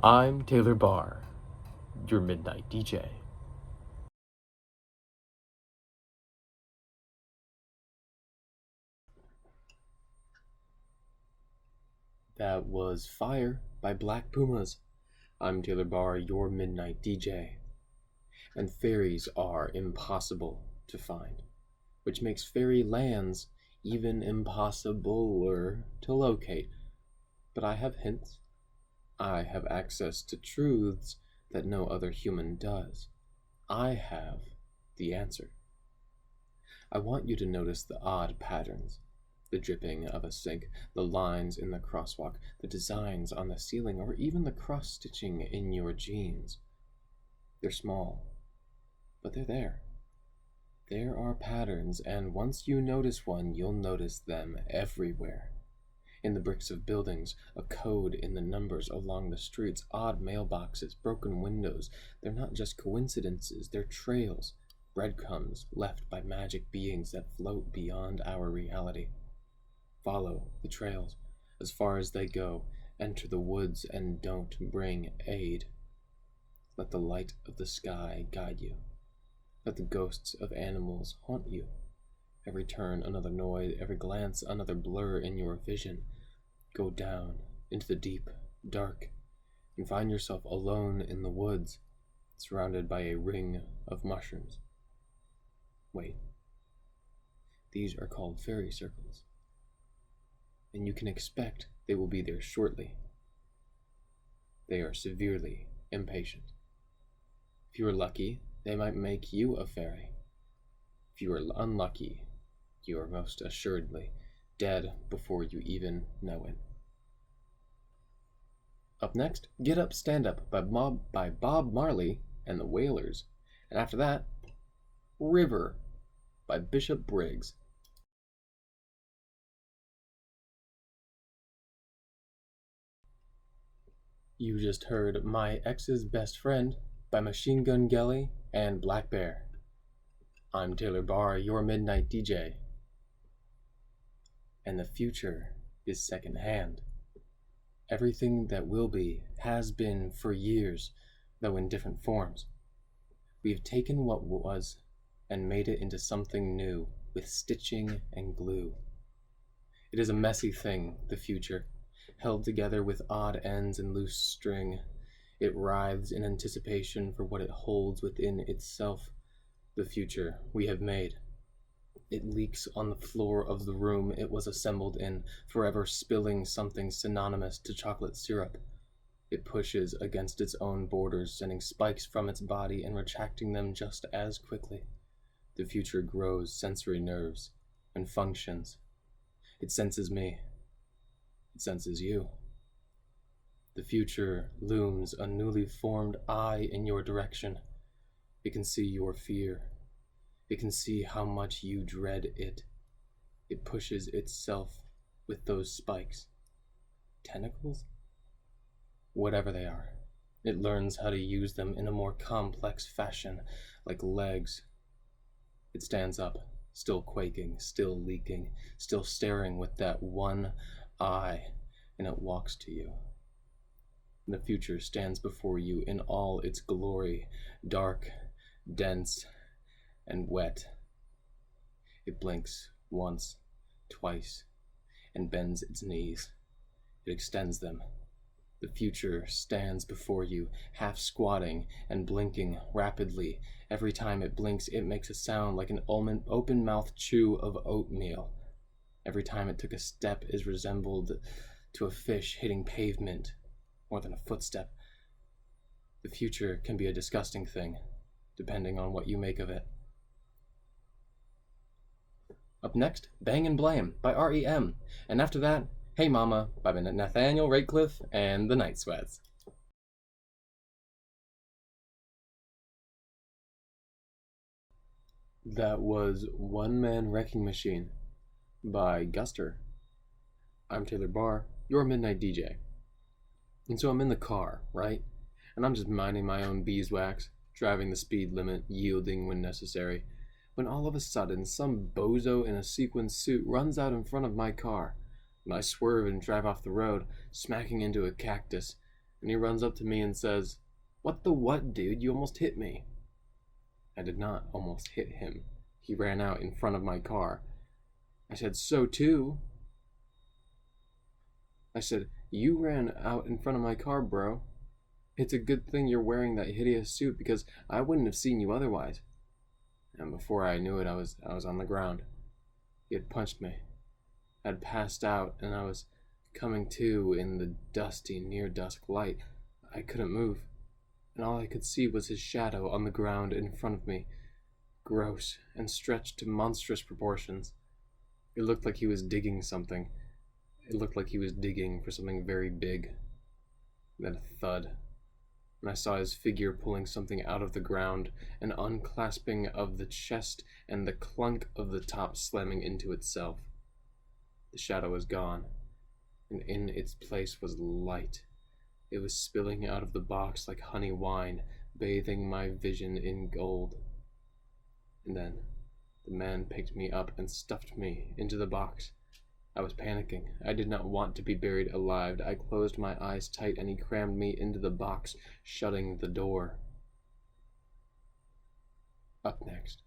I'm Taylor Barr, your midnight DJ. That was Fire by Black Pumas. I'm Taylor Barr, your midnight DJ. And fairies are impossible to find, which makes fairy lands even impossibler to locate. But I have hints. I have access to truths that no other human does. I have the answer. I want you to notice the odd patterns. The dripping of a sink, the lines in the crosswalk, the designs on the ceiling, or even the cross-stitching in your jeans. They're small, but they're there. There are patterns, and once you notice one, you'll notice them everywhere. In the bricks of buildings, a code in the numbers along the streets, odd mailboxes, broken windows. They're not just coincidences, they're trails, breadcrumbs left by magic beings that float beyond our reality. Follow the trails as far as they go. Enter the woods and don't bring aid. Let the light of the sky guide you. Let the ghosts of animals haunt you. Every turn another noise, every glance another blur in your vision. Go down into the deep dark and find yourself alone in the woods, surrounded by a ring of mushrooms. Wait. These are called fairy circles, and you can expect they will be there shortly. They are severely impatient. If you are lucky, they might make you a fairy. If you are unlucky, you are most assuredly dead before you even know it. Up next, Get Up, Stand Up by Bob Marley and the Wailers. And after that, River by Bishop Briggs. You just heard My Ex's Best Friend by Machine Gun Kelly and Black Bear. I'm Taylor Barr, your midnight DJ. And the future is secondhand. Everything that will be has been for years, though in different forms. We've taken what was and made it into something new with stitching and glue. It is a messy thing, the future, held together with odd ends and loose string. It writhes in anticipation for what it holds within itself, the future we have made. It leaks on the floor of the room it was assembled in, forever spilling something synonymous to chocolate syrup. It pushes against its own borders, sending spikes from its body and retracting them just as quickly. The future grows sensory nerves and functions. It senses me. It senses you. The future looms a newly formed eye in your direction. It can see your fear. It can see how much you dread it. It pushes itself with those spikes. Tentacles? Whatever they are. It learns how to use them in a more complex fashion, like legs. It stands up, still quaking, still leaking, still staring with that one eye, and it walks to you. The future stands before you in all its glory, dark, dense, and wet. It blinks once, twice, and bends its knees. It extends them. The future stands before you, half squatting and blinking rapidly. Every time it blinks, it makes a sound like an open-mouthed chew of oatmeal. Every time it took a step is resembled to a fish hitting pavement, more than a footstep. The future can be a disgusting thing, depending on what you make of it. Up next, Bang and Blame by R.E.M. And after that, Hey Mama by Nathaniel Ratcliffe and the Night Sweats. That was One Man Wrecking Machine by Guster. I'm Taylor Barr, your midnight DJ. And so I'm in the car, right? And I'm just minding my own beeswax, driving the speed limit, yielding when necessary, when all of a sudden some bozo in a sequin suit runs out in front of my car, and I swerve and drive off the road, smacking into a cactus, and he runs up to me and says, "What the what, dude? You almost hit me." I did not almost hit him. He ran out in front of my car. I said, "So too." I said, "You ran out in front of my car, bro. It's a good thing you're wearing that hideous suit because I wouldn't have seen you otherwise." And before I knew it, I was on the ground. He had punched me. I had passed out, and I was coming to in the dusty, near-dusk light. I couldn't move, and all I could see was his shadow on the ground in front of me, gross and stretched to monstrous proportions. It looked like he was digging something. It looked like he was digging for something very big. Then a thud, and I saw his figure pulling something out of the ground, an unclasping of the chest and the clunk of the top slamming into itself. The shadow was gone, and in its place was light. It was spilling out of the box like honey wine, bathing my vision in gold. And then the man picked me up and stuffed me into the box. I was panicking. I did not want to be buried alive. I closed my eyes tight, and he crammed me into the box, shutting the door. Up next,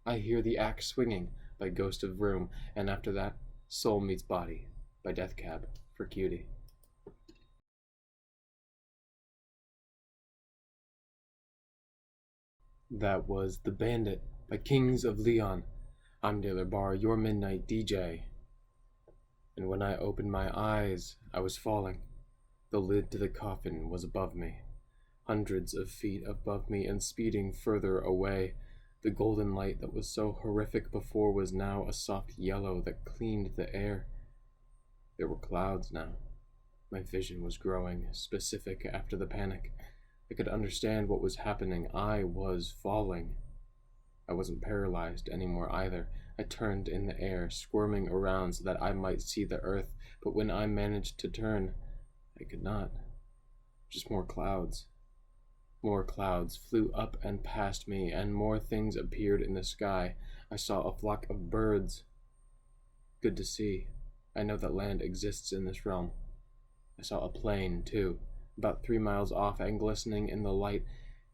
I hear The Axe Swinging by Ghost of Room, and after that, Soul Meets Body by Death Cab for Cutie. That was The Bandit by Kings of Leon. I'm Taylor Barr, your midnight DJ. And when I opened my eyes, I was falling. The lid to the coffin was above me, hundreds of feet above me and speeding further away. The golden light that was so horrific before was now a soft yellow that cleaned the air. There were clouds now. My vision was growing specific after the panic. I could understand what was happening. I was falling. I wasn't paralyzed anymore either. I turned in the air, squirming around so that I might see the earth, but when I managed to turn, I could not. Just more clouds. More clouds flew up and past me, and more things appeared in the sky. I saw a flock of birds. Good to see. I know that land exists in this realm. I saw a plane, too, about 3 miles off and glistening in the light.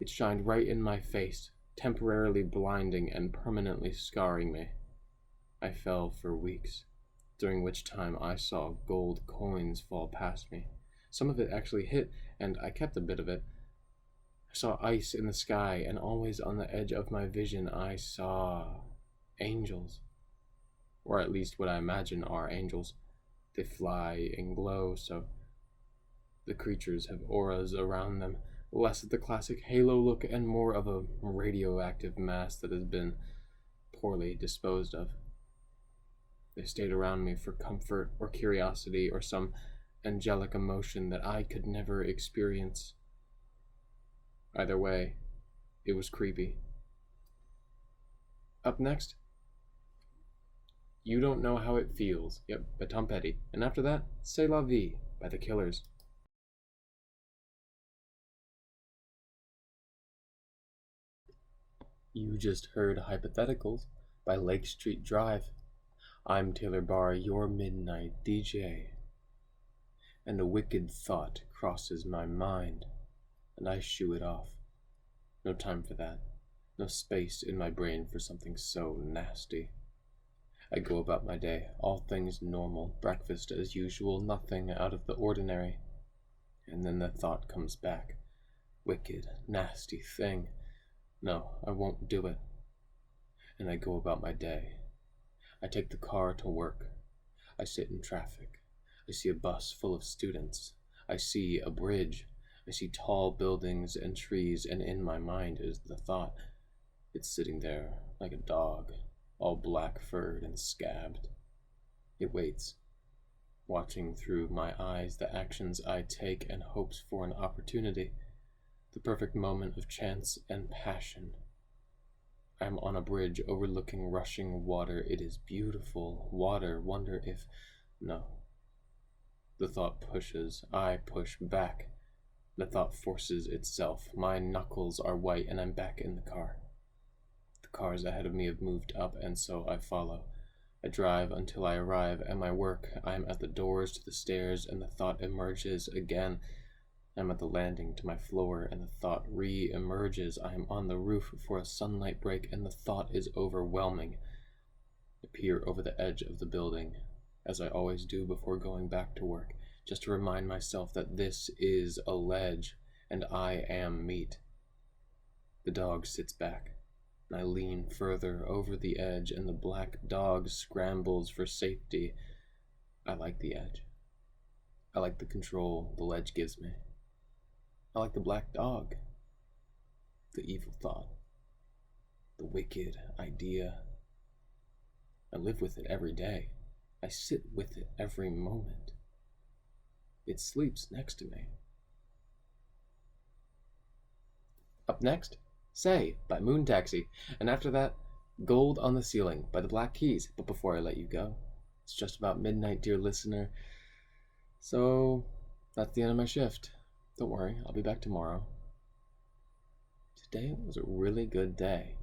It shined right in my face, temporarily blinding and permanently scarring me. I fell for weeks, during which time I saw gold coins fall past me. Some of it actually hit, and I kept a bit of it. I saw ice in the sky, and always on the edge of my vision I saw angels. Or at least what I imagine are angels. They fly and glow, so the creatures have auras around them, less of the classic halo look and more of a radioactive mass that has been poorly disposed of. They stayed around me for comfort or curiosity or some angelic emotion that I could never experience. Either way, it was creepy. Up next, You Don't Know How It Feels, by Tom Petty. And after that, C'est La Vie by The Killers. You just heard Hypotheticals by Lake Street Drive. I'm Taylor Barr, your midnight DJ. And a wicked thought crosses my mind, and I shoo it off. No time for that. No space in my brain for something so nasty. I go about my day, all things normal, breakfast as usual, nothing out of the ordinary. And then the thought comes back. Wicked, nasty thing. No, I won't do it. And I go about my day. I take the car to work. I sit in traffic. I see a bus full of students. I see a bridge. I see tall buildings and trees, and in my mind is the thought. It's sitting there like a dog, all black-furred and scabbed. It waits, watching through my eyes the actions I take and hopes for an opportunity, the perfect moment of chance and passion. I am on a bridge overlooking rushing water. It is beautiful water. Wonder if... No. The thought pushes. I push back. The thought forces itself. My knuckles are white and I'm back in the car. The cars ahead of me have moved up, and so I follow. I drive until I arrive at my work. I am at the doors to the stairs, and the thought emerges again. I'm at the landing to my floor, and the thought re-emerges. I am on the roof for a sunlight break, and the thought is overwhelming. I peer over the edge of the building, as I always do before going back to work, just to remind myself that this is a ledge, and I am meat. The dog sits back, and I lean further over the edge, and the black dog scrambles for safety. I like the edge. I like the control the ledge gives me. I like the black dog, the evil thought, the wicked idea. I live with it every day. I sit with it every moment. It sleeps next to me. Up next, Say by Moon Taxi, and after that, Gold on the Ceiling by the Black Keys. But before I let you go, it's just about midnight, dear listener, so that's the end of my shift. Don't worry, I'll be back tomorrow. Today was a really good day.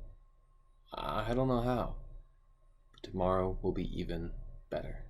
I don't know how, but tomorrow will be even better.